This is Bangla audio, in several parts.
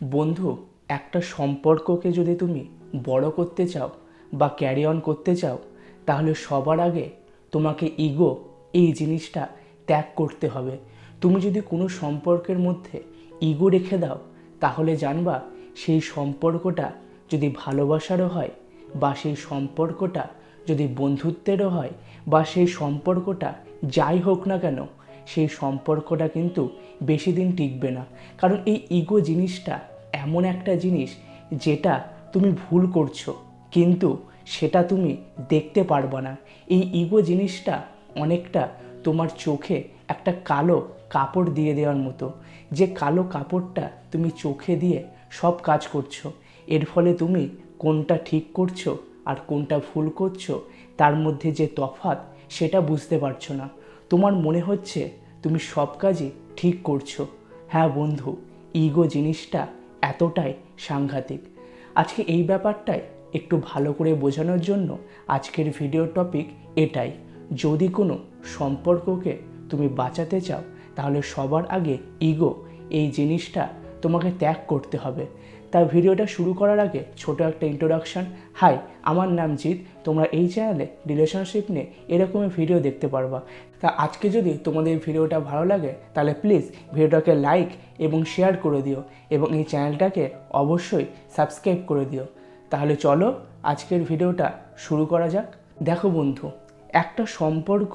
বন্ধু, একটা সম্পর্ককে যদি তুমি বড় করতে চাও বা ক্যারি অন করতে চাও, তাহলে সবার আগে তোমাকে ইগো এই জিনিসটা ত্যাগ করতে হবে। তুমি যদি কোনো সম্পর্কের মধ্যে ইগো রেখে দাও, তাহলে জানবা সেই সম্পর্কটা যদি ভালোবাসারও হয়, বা সেই সম্পর্কটা যদি বন্ধুত্বেরও হয়, বা সেই সম্পর্কটা যাই হোক না কেন, সেই সম্পর্কটা কিন্তু বেশি দিন টিকবে না। কারণ এই ইগো জিনিসটা এমন একটা জিনিস যেটা তুমি ভুল করছো, কিন্তু সেটা তুমি দেখতে পারবে না। এই ইগো জিনিসটা অনেকটা তোমার চোখে একটা কালো কাপড় দিয়ে দেওয়ার মতো, যে কালো কাপড়টা তুমি চোখে দিয়ে সব কাজ করছো। এর ফলে তুমি কোনটা ঠিক করছো আর কোনটা ভুল করছো তার মধ্যে যে তফাৎ, সেটা বুঝতে পারছো না। তোমার মনে হচ্ছে তুমি সব কাজই ঠিক করছো। হ্যাঁ বন্ধু, ইগো জিনিসটা এতটাই সাংঘাতিক। আজকে এই ব্যাপারটাই একটু ভালো করে বোঝানোর জন্য আজকের ভিডিও টপিক এটাই। যদি কোনো সম্পর্ককে তুমি বাঁচাতে চাও, তাহলে সবার আগে ইগো এই জিনিসটা তোমাকে ত্যাগ করতে হবে। তাই ভিডিওটা শুরু করার আগে ছোট একটা ইন্ট্রোডাকশান। হাই, আমার নাম জিৎ। তোমরা এই চ্যানেলে রিলেশনশিপ নিয়ে এরকমই ভিডিও দেখতে পারবা। তা আজকে যদি তোমাদের ভিডিওটা ভালো লাগে, তাহলে প্লিজ ভিডিওটাকে লাইক এবং শেয়ার করে দিও, এবং এই চ্যানেলটাকে অবশ্যই সাবস্ক্রাইব করে দিও। তাহলে চলো আজকের ভিডিওটা শুরু করা যাক। দেখো বন্ধু, একটা সম্পর্ক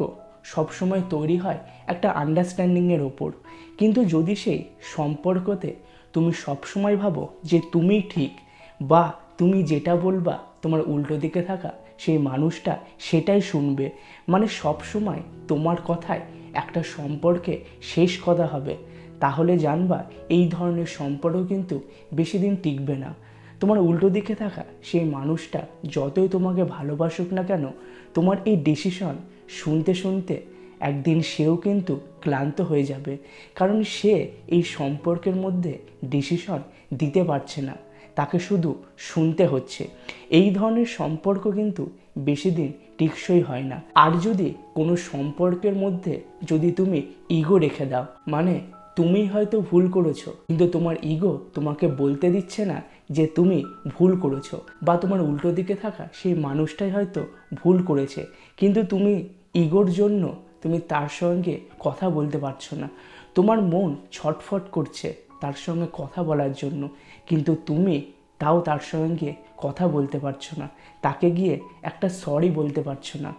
সবসময় তৈরি হয় একটা আন্ডারস্ট্যান্ডিংয়ের ওপর। কিন্তু যদি সেই সম্পর্কতে তুমি সবসময় ভাবো যে তুমি ঠিক, বা তুমি যেটা বলবা তোমার উল্টো দিকে থাকা সেই মানুষটা সেটাই শুনবে, মানে সবসময় তোমার কথায় একটা সম্পর্কে শেষ কথা হবে, তাহলে জানবা এই ধরনের সম্পর্ক কিন্তু বেশি দিন টিকবে না। তোমার উল্টো দিকে থাকা সেই মানুষটা যতই তোমাকে ভালোবাসুক না কেন, তোমার এই ডিসিশন শুনতে শুনতে একদিন সেও কিন্তু ক্লান্ত হয়ে যাবে। কারণ সে এই সম্পর্কের মধ্যে ডিসিশন দিতে পারছে না, তাকে শুধু শুনতে হচ্ছে। এই ধরনের সম্পর্ক কিন্তু বেশি দিন টেকসই হয় না। আর যদি কোনো সম্পর্কের মধ্যে যদি তুমি ইগো রেখে দাও, মানে তুমি হয়তো ভুল করেছো, কিন্তু তোমার ইগো তোমাকে বলতে দিচ্ছে না যে তুমি ভুল করেছো, বা তোমার উল্টো দিকে থাকা সেই মানুষটাই হয়তো ভুল করেছে, কিন্তু তুমি ইগোর জন্য তুমি তার সঙ্গে কথা বলতে পারছো না। তোমার মন ছটফট করছে তার সঙ্গে কথা বলার জন্য, কিন্তু তুমি তাও তার সঙ্গে কথা বলতে পারছো না, তাকে গিয়ে একটা সরি বলতে পারছো না।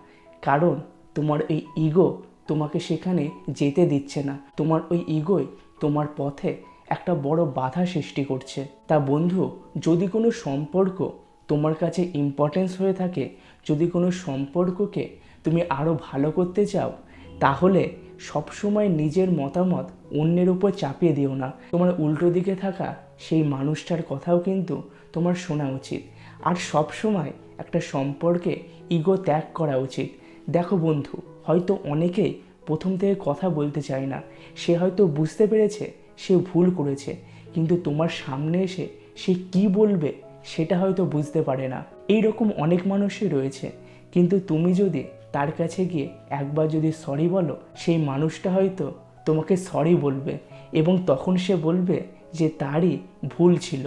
কারণ তোমার এই ইগো তোমাকে সেখানে যেতে দিচ্ছে না। তোমার ওই ইগোই তোমার পথে একটা বড় বাধা সৃষ্টি করছে। তা বন্ধু, যদি কোনো সম্পর্ক তোমার কাছে ইম্পর্টেন্স হয়ে থাকে, যদি কোনো সম্পর্ককে তুমি আরও ভালো করতে চাও, তাহলে সবসময় নিজের মতামত অন্যের উপর চাপিয়ে দিও না। তোমার উল্টো দিকে থাকা সেই মানুষটার কথাও কিন্তু তোমার শোনা উচিত। আর সবসময় একটা সম্পর্কে ইগো ত্যাগ করা উচিত। দেখো বন্ধু, হয়তো অনেকেই প্রথম থেকে কথা বলতে চায় না, সে হয়তো বুঝতে পেরেছে সে ভুল করেছে, কিন্তু তোমার সামনে এসে সে কি বলবে সেটা হয়তো বুঝতে পারে না। এই রকম অনেক মানুষই রয়েছে, কিন্তু তুমি যদি তার কাছে গিয়ে একবার যদি সরি বলো, সেই মানুষটা হয়তো তোমাকে সরি বলবে, এবং তখন সে বলবে যে তারই ভুল ছিল।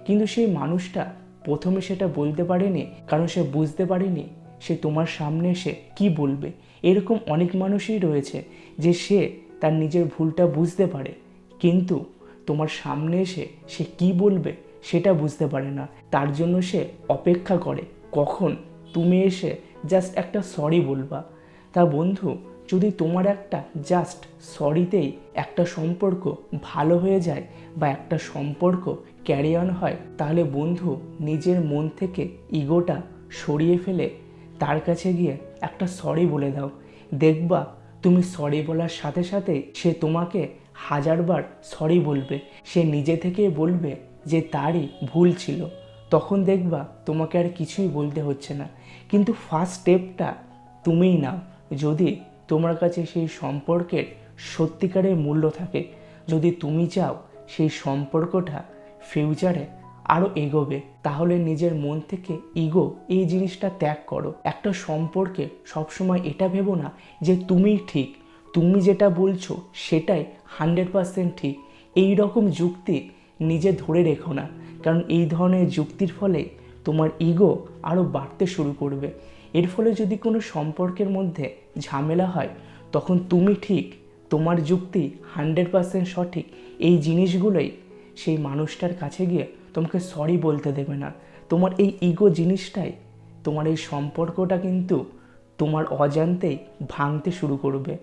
কিন্তু সেই মানুষটা প্রথমে সেটা বলতে পারেনি, কারণ সে বুঝতে পারেনি সে তোমার সামনে এসে কি বলবে। এরকম অনেক মানুষই রয়েছে যে সে তার নিজের ভুলটা বুঝতে পারে, কিন্তু তোমার সামনে এসে সে কি বলবে সেটা বুঝতে পারে না। তার জন্য সে অপেক্ষা করে কখন তুমি এসে জাস্ট একটা সরি বলবা। তা বন্ধু, যদি তোমার একটা জাস্ট সরিতেই একটা সম্পর্ক ভালো হয়ে যায়, বা একটা সম্পর্ক ক্যারি অন হয়, তাহলে বন্ধু নিজের মন থেকে ইগোটা সরিয়ে ফেলে তার কাছে গিয়ে একটা সরি বলে দাও। দেখবা তুমি সরি বলার সাথে সাথে সে তোমাকে হাজারবার সরি বলবে। সে নিজে থেকেই বলবে যে তারই ভুল ছিল। তখন দেখবা তোমাকে আর কিছুই বলতে হচ্ছে না। কিন্তু ফার্স্ট স্টেপটা তুমিই নাও, যদি তোমার কাছে সেই সম্পর্কের সত্যিকারের মূল্য থাকে, যদি তুমি চাও সেই সম্পর্কটা ফিউচারে আরও এগোবে, তাহলে নিজের মন থেকে ইগো এই জিনিসটা ত্যাগ করো। একটা সম্পর্কে সবসময় এটা ভেবো না যে তুমিই ঠিক, তুমি যেটা বলছো সেটাই 100% ঠিক। এই রকম যুক্তি নিজে ধরে রেখো না, কারণ এই ধরনের যুক্তির ফলে তোমার ইগো আরও বাড়তে শুরু করবে। এর ফলে যদি কোনো সম্পর্কের মধ্যে ঝামেলা হয়, তখন তুমি ঠিক, তোমার যুক্তি 100% সঠিক, এই জিনিসগুলোই সেই মানুষটার কাছে গিয়ে তোমাকে সরি বলতে দেবে না। তোমার এই ইগো জিনিসটাই তোমার এই সম্পর্কটা কিন্তু তোমার অজান্তেই ভাঙতে শুরু করবে।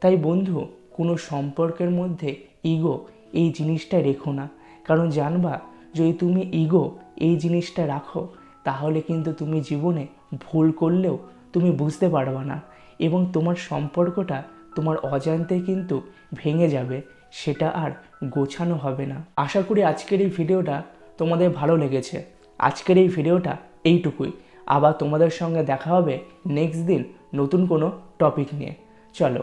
তাই বন্ধু, কোনো সম্পর্কের মধ্যে ইগো এই জিনিসটা রেখো না, কারণ জানবা যদি তুমি ইগো এই জিনিসটা রাখো, তাহলে কিন্তু তুমি জীবনে ভুল করলেও তুমি বুঝতে পারবে না এবং তোমার সম্পর্কটা তোমার অজান্তেই কিন্তু ভেঙে যাবে, সেটা আর গোছানো হবে না। আশা করি আজকের এই ভিডিওটা তোমাদের ভালো লেগেছে। আজকের এই ভিডিওটা এইটুকুই। আবার তোমাদের সঙ্গে দেখা হবে নেক্সট দিন নতুন কোনো টপিক নিয়ে। চলো।